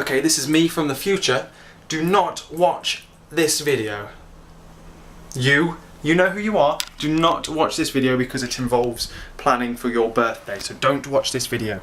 okay, this is me from the future. Do not watch this video. You know who you are. Do not watch this video because it involves planning for your birthday. So don't watch this video.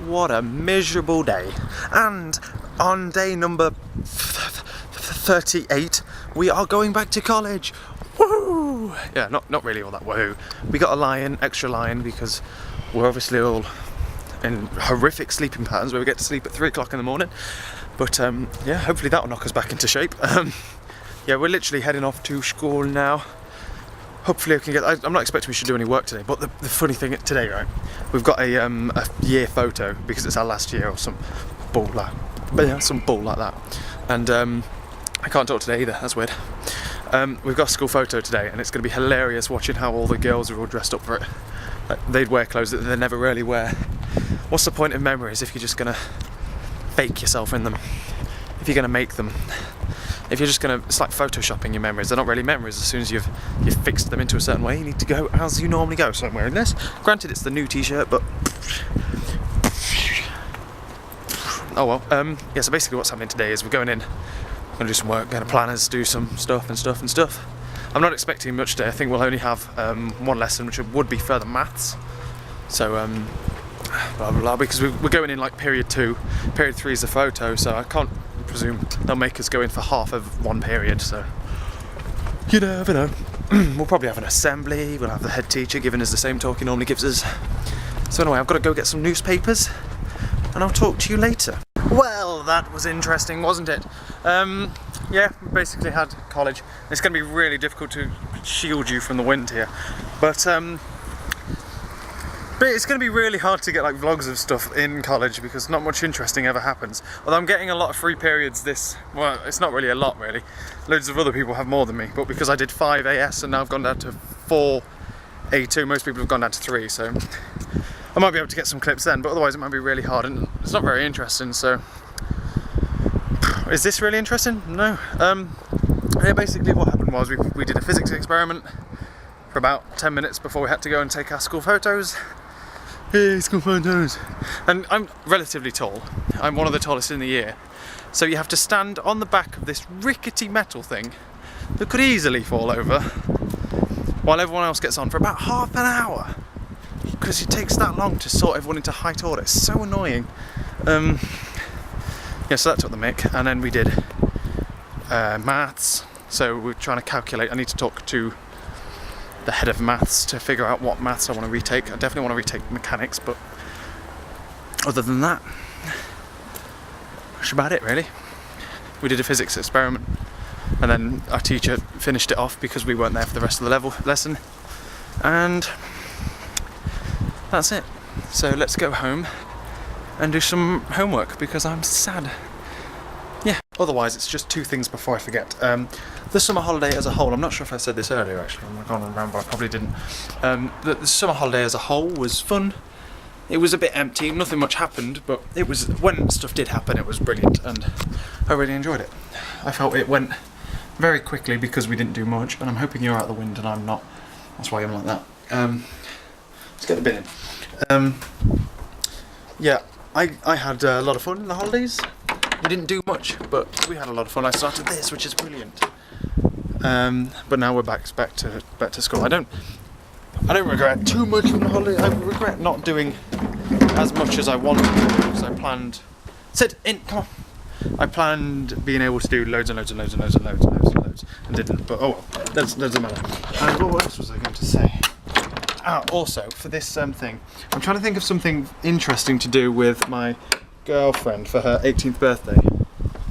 What a miserable day. And on day number 38, we are going back to college. Woohoo! Yeah, not really all that woohoo. We got a lion, extra lion, because we're obviously all in horrific sleeping patterns where we get to sleep at 3 o'clock in the morning. But yeah, hopefully that will knock us back into shape. Yeah, we're literally heading off to school now. Hopefully I can get. I'm not expecting we should do any work today, but the funny thing today, right? We've got a year photo because it's our last year or some bull like that. And I can't talk today either. That's weird. We've got a school photo today, and it's going to be hilarious watching how all the girls are all dressed up for it. Like, they'd wear clothes that they never really wear. What's the point of memories if you're just gonna fake yourself in them? If you're gonna make them? If you're just gonna, it's like photoshopping your memories. They're not really memories. As soon as you've fixed them into a certain way, you need to go as you normally go. So I'm wearing this. Granted, it's the new t-shirt, but oh well. Yeah. So basically, what's happening today is we're going in. Gonna do some work. Gonna planners, do some stuff. I'm not expecting much today. I think we'll only have one lesson, which would be further maths. So blah blah blah. Because we're going in like period 2. Period 3 is the photo, so I can't presume they'll make us go in for half of one period, so you never know. We'll probably have an assembly, we'll have the head teacher giving us the same talk he normally gives us. So anyway, I've got to go get some newspapers and I'll talk to you later. Well, that was interesting, wasn't it? Yeah, we basically had college. It's going to be really difficult to shield you from the wind here, but it's going to be really hard to get like vlogs of stuff in college because not much interesting ever happens. Although I'm getting a lot of free periods well, it's not really a lot really. Loads of other people have more than me, but because I did 5 AS and now I've gone down to 4 A2, most people have gone down to 3, so I might be able to get some clips then, but otherwise it might be really hard and it's not very interesting, so. Is this really interesting? No. Yeah, basically what happened was we did a physics experiment for about 10 minutes before we had to go and take our school photos. Hey, school photos! And I'm relatively tall. I'm one of the tallest in the year. So you have to stand on the back of this rickety metal thing that could easily fall over while everyone else gets on for about half an hour. Because it takes that long to sort everyone into height order. It's so annoying. Yeah, so that took the mick. And then we did maths. So we're trying to calculate. I need to talk to the head of maths to figure out what maths I want to retake. I definitely want to retake mechanics, but other than that, that's about it really. We did a physics experiment and then our teacher finished it off because we weren't there for the rest of the lesson, and that's it. So let's go home and do some homework because I'm sad. Yeah, otherwise it's just 2 things before I forget. The summer holiday as a whole, I'm not sure if I said this earlier actually, I can't remember, I probably didn't. The summer holiday as a whole was fun. It was a bit empty, nothing much happened, but it was, when stuff did happen, it was brilliant and I really enjoyed it. I felt it went very quickly because we didn't do much, and I'm hoping you're out the wind and I'm not. That's why I'm like that. Let's get the bin in. Yeah, I had a lot of fun in the holidays. We didn't do much, but we had a lot of fun. I started this, which is brilliant. But now we're back to school. I don't regret too much from the holiday. I regret not doing as much as I wanted to do, because I planned. Sit in, come on. I planned being able to do loads and didn't. But oh well, that doesn't matter. And what else was I going to say? Also for this thing, I'm trying to think of something interesting to do with my girlfriend for her 18th birthday.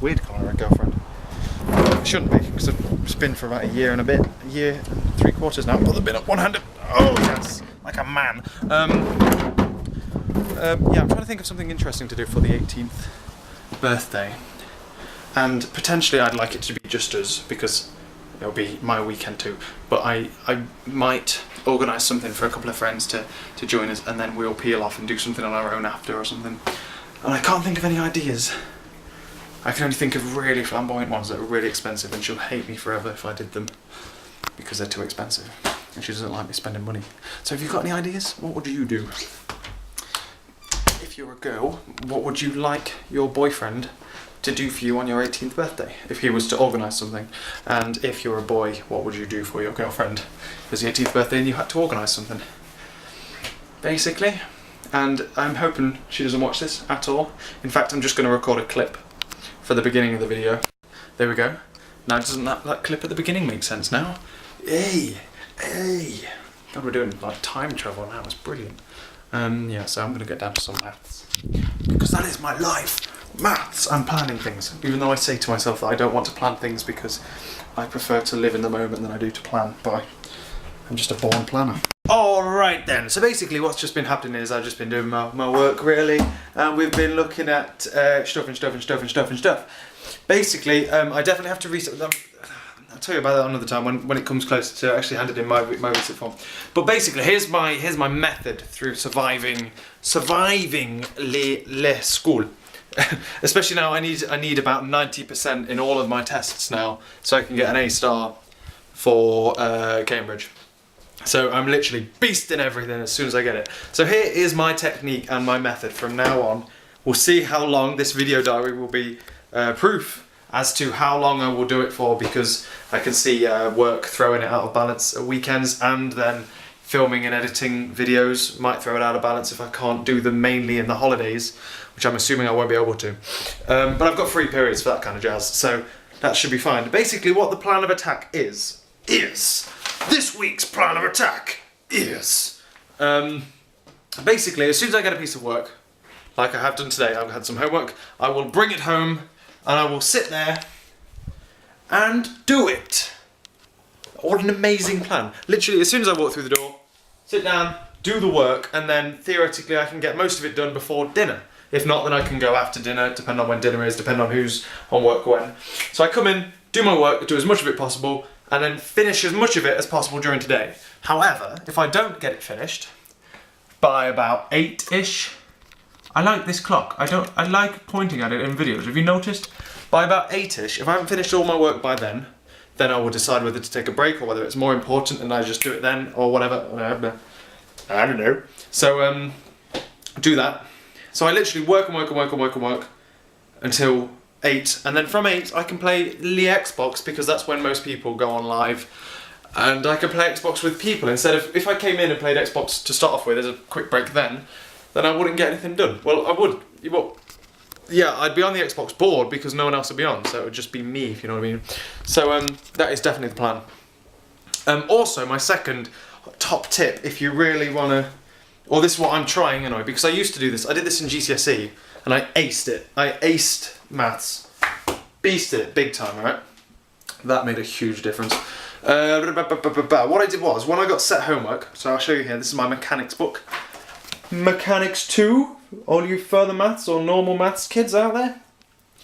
Weird calling her a girlfriend. It shouldn't be, because it's been for about a year and 3/4 now. Put the bin up one-handed. Oh yes, like a man. Yeah, I'm trying to think of something interesting to do for the 18th birthday, and potentially I'd like it to be just us because it'll be my weekend too. But I might organise something for a couple of friends to join us, and then we'll peel off and do something on our own after or something. And I can't think of any ideas. I can only think of really flamboyant ones that are really expensive, and she'll hate me forever if I did them because they're too expensive and she doesn't like me spending money. So have you got any ideas? What would you do? If you're a girl, what would you like your boyfriend to do for you on your 18th birthday, if he was to organise something? And if you're a boy, what would you do for your girlfriend? It was the 18th birthday and you had to organise something. Basically. And I'm hoping she doesn't watch this at all. In fact, I'm just going to record a clip for the beginning of the video. There we go. Now, doesn't that clip at the beginning make sense now? Hey! God, we're doing like time travel now, it's brilliant. Yeah, so I'm going to get down to some maths. Because that is my life! Maths and planning things. Even though I say to myself that I don't want to plan things because I prefer to live in the moment than I do to plan, but I'm just a born planner. Alright then, so basically what's just been happening is I've just been doing my work really, and we've been looking at stuff. Basically, I definitely have to reset them. I'll tell you about that another time when it comes closer to actually handed in my receipt form. But basically, here's my method through surviving le school. Especially now, I need about 90% in all of my tests now, so I can get an A star for Cambridge. So I'm literally beasting everything as soon as I get it. So here is my technique and my method from now on. We'll see how long this video diary will be proof as to how long I will do it for, because I can see work throwing it out of balance at weekends, and then filming and editing videos might throw it out of balance if I can't do them mainly in the holidays, which I'm assuming I won't be able to. But I've got free periods for that kind of jazz, so that should be fine. Basically what the plan of attack is this week's plan of attack is basically, as soon as I get a piece of work, like I have done today, I've had some homework, I will bring it home and I will sit there and do it. What an amazing plan. Literally, as soon as I walk through the door, sit down, do the work, and then theoretically I can get most of it done before dinner. If not, then I can go after dinner, depending on when dinner is, depending on who's on work when. So I come in, do my work, do as much of it possible, and then finish as much of it as possible during today. However, if I don't get it finished by about 8-ish, I like this clock. I like pointing at it in videos. Have you noticed? By about 8-ish, if I haven't finished all my work by then I will decide whether to take a break or whether it's more important and I just do it then or whatever. I don't know. So do that. So I literally work until 8, and then from 8 I can play the Xbox, because that's when most people go on live, and I can play Xbox with people instead of, if I came in and played Xbox to start off with as a quick break then I wouldn't get anything done. Well, I would. Well, yeah, I'd be on the Xbox board because no one else would be on, so it would just be me, if you know what I mean. So that is definitely the plan. Also, my second top tip, if you really want to, or this is what I'm trying anyway, because I used to do this, I did this in GCSE, and I aced it. I aced maths. Beasted it big time, right? That made a huge difference. What I did was, when I got set homework, so I'll show you here, this is my mechanics book. Mechanics 2, all you further maths or normal maths kids out there.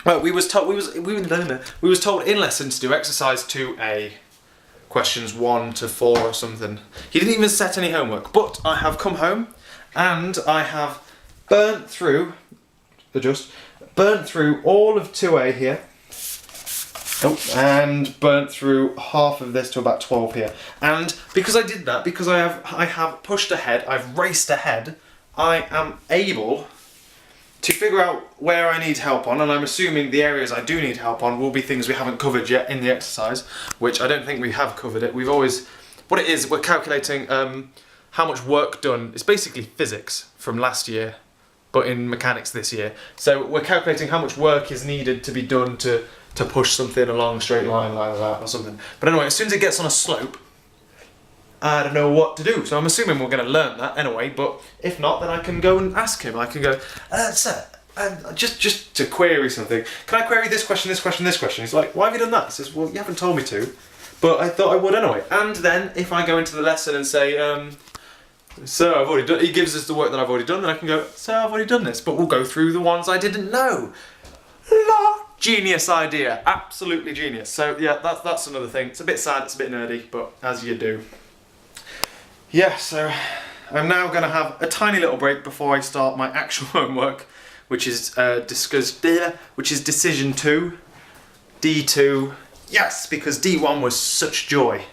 Well, we was told in lessons to do exercise 2A, questions 1 to 4 or something. He didn't even set any homework, but I have come home and I have burnt through all of 2A here. And burnt through half of this to about 12 here. And because I did that, because I have pushed ahead, I've raced ahead, I am able to figure out where I need help on, and I'm assuming the areas I do need help on will be things we haven't covered yet in the exercise, which I don't think we have covered it. We've always, what it is, we're calculating how much work done. It's basically physics from last year, but in mechanics this year. So we're calculating how much work is needed to be done to push something along a straight line like that or something. But anyway, as soon as it gets on a slope, I don't know what to do. So I'm assuming we're going to learn that anyway, but if not, then I can go and ask him. I can go, sir, just to query something. Can I query this question, this question, this question? He's like, why have you done that? He says, well, you haven't told me to, but I thought I would anyway. And then if I go into the lesson and say, sir, I've already done, he gives us the work that I've already done, then I can go, sir, I've already done this, but we'll go through the ones I didn't know. Genius idea, absolutely genius. So yeah, that's another thing. It's a bit sad, it's a bit nerdy, but as you do. Yeah, so I'm now going to have a tiny little break before I start my actual homework, which is decision 2, D2. Yes, because D1 was such joy.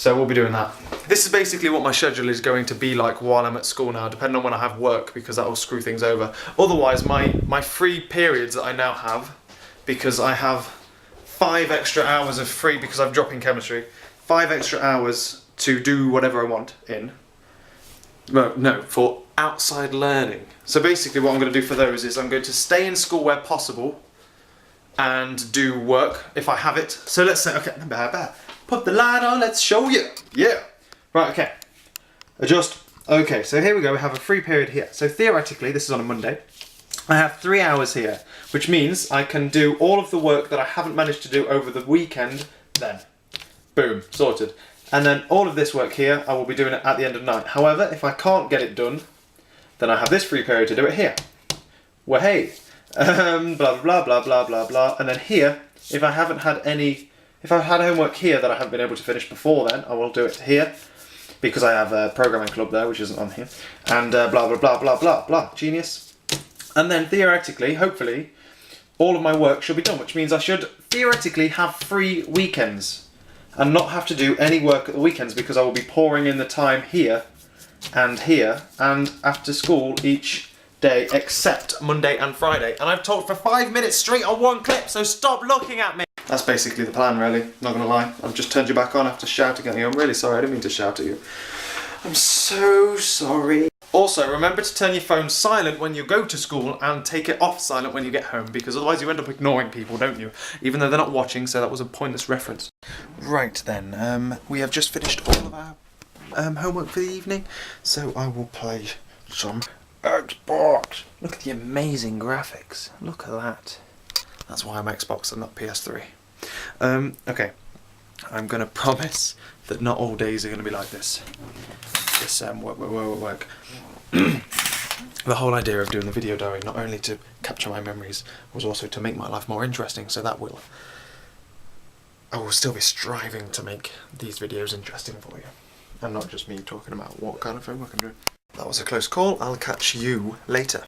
So we'll be doing that. This is basically what my schedule is going to be like while I'm at school now, depending on when I have work, because that will screw things over. Otherwise, my free periods that I now have, because I have 5 extra hours of free, because I'm dropping chemistry, 5 extra hours to do whatever I want in. Well, no, for outside learning. So basically what I'm going to do for those is I'm going to stay in school where possible and do work if I have it. So let's say, okay, put the light on, let's show you. Yeah. Right, okay. Adjust. Okay, so here we go, we have a free period here. So theoretically, this is on a Monday, I have 3 hours here, which means I can do all of the work that I haven't managed to do over the weekend then. Boom, sorted. And then all of this work here, I will be doing it at the end of night. However, if I can't get it done, then I have this free period to do it here. Well, hey, blah, blah, blah, blah, blah, blah. And then here, if I haven't had any, if I've had homework here that I haven't been able to finish before then, I will do it here, because I have a programming club there, which isn't on here. And blah, blah, blah, blah, blah, blah. Genius. And then theoretically, hopefully, all of my work should be done, which means I should theoretically have free weekends and not have to do any work at the weekends, because I will be pouring in the time here and after school each day except Monday and Friday. And I've talked for 5 minutes straight on one clip, so stop looking at me. That's basically the plan, really, not gonna lie. I've just turned you back on after shouting at you. I'm really sorry, I didn't mean to shout at you. I'm so sorry. Also, remember to turn your phone silent when you go to school and take it off silent when you get home, because otherwise you end up ignoring people, don't you? Even though they're not watching, so that was a pointless reference. Right then, we have just finished all of our homework for the evening, so I will play some Xbox. Look at the amazing graphics. Look at that. That's why I'm Xbox and not PS3. Okay, I'm gonna promise that not all days are gonna be like this. This work. The whole idea of doing the video diary, not only to capture my memories, was also to make my life more interesting, so that I will still be striving to make these videos interesting for you, and not just me talking about what kind of homework I'm doing. That was a close call. I'll catch you later.